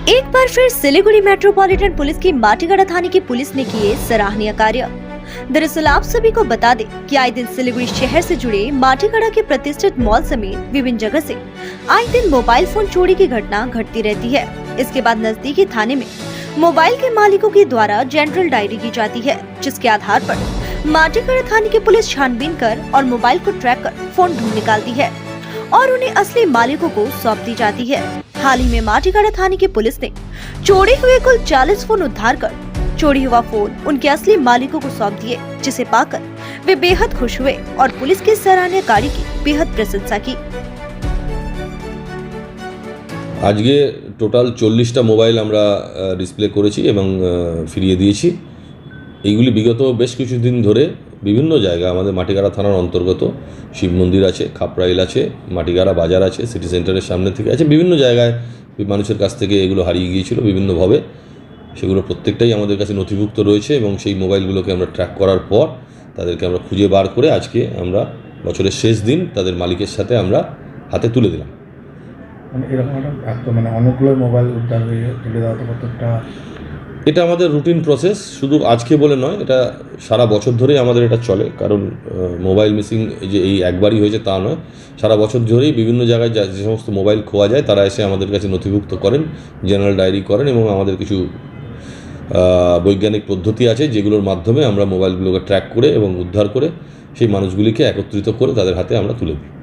एक बार फिर Siliguri metropolitan police की माटीगढ़ा थाने की पुलिस ने किए सराहनीय कार्य। दरअसल आप सभी को बता दें कि आए दिन सिलीगुड़ी शहर से जुड़े माटीगढ़ा के प्रतिष्ठित मॉल समेत विभिन्न जगह से आए दिन मोबाइल फोन चोरी की घटना घटती रहती है। इसके बाद नजदीकी थाने में मोबाइल के मालिकों के द्वारा जनरल डायरी की जाती है, जिसके आधार पर माटीगढ़ा थाने की पुलिस छानबीन कर और मोबाइल को ट्रैक कर फोन ढूंढ निकालती है और उन्हें असली मालिकों को सौंप दी जाती है। हाल ही में माटीगढ़ा थाने की पुलिस ने चोरी हुए कुल 40 फोन उद्धार कर चोरी हुआ फोन उनके असली मालिकों को सौंप दिए, जिसे पाकर वे बेहद खुश हुए और पुलिस की सराहनीय कार्य की बेहद प्रशंसा की। আজকে টোটাল 40টা মোবাইল আমরা ডিসপ্লে করেছি এবং ফিরিয়ে দিয়েছি। এইগুলি বিগত বেশ কিছুদিন ধরে বিভিন্ন জায়গা আমাদের মাটিগাড়া থানার অন্তর্গত শিব মন্দির আছে, খাপরাইল আছে, মাটিগাড়া বাজার আছে, সিটি সেন্টারের সামনে থেকে আছে, বিভিন্ন জায়গায় মানুষের কাছ থেকে এগুলো হারিয়ে গিয়েছিল বিভিন্নভাবে। সেগুলো প্রত্যেকটাই আমাদের কাছে নথিভুক্ত রয়েছে এবং সেই মোবাইলগুলোকে আমরা ট্র্যাক করার পর তাদেরকে আমরা খুঁজে বার করে আজকে আমরা বছরের শেষ দিন তাদের মালিকের সাথে আমরা হাতে তুলে দিলাম। এরকম একটা অনেকগুলো মোবাইল উদ্ধার হয়ে তুলে দেওয়া তো কতটা, এটা আমাদের রুটিন প্রসেস, শুধু আজকে বলে নয়, এটা সারা বছর ধরেই আমাদের এটা চলে। কারণ মোবাইল মিসিং যে এই একবারই হয়েছে তা নয়, সারা বছর ধরেই বিভিন্ন জায়গায় যে সমস্ত মোবাইল খোয়া যায় তারা এসে আমাদের কাছে নথিভুক্ত করেন, জেনারেল ডায়েরি করেন এবং আমাদের কিছু বৈজ্ঞানিক পদ্ধতি আছে যেগুলোর মাধ্যমে আমরা মোবাইলগুলোকে ট্র্যাক করে এবং উদ্ধার করে সেই মানুষগুলিকে একত্রিত করে তাদের হাতে আমরা তুলে দিই।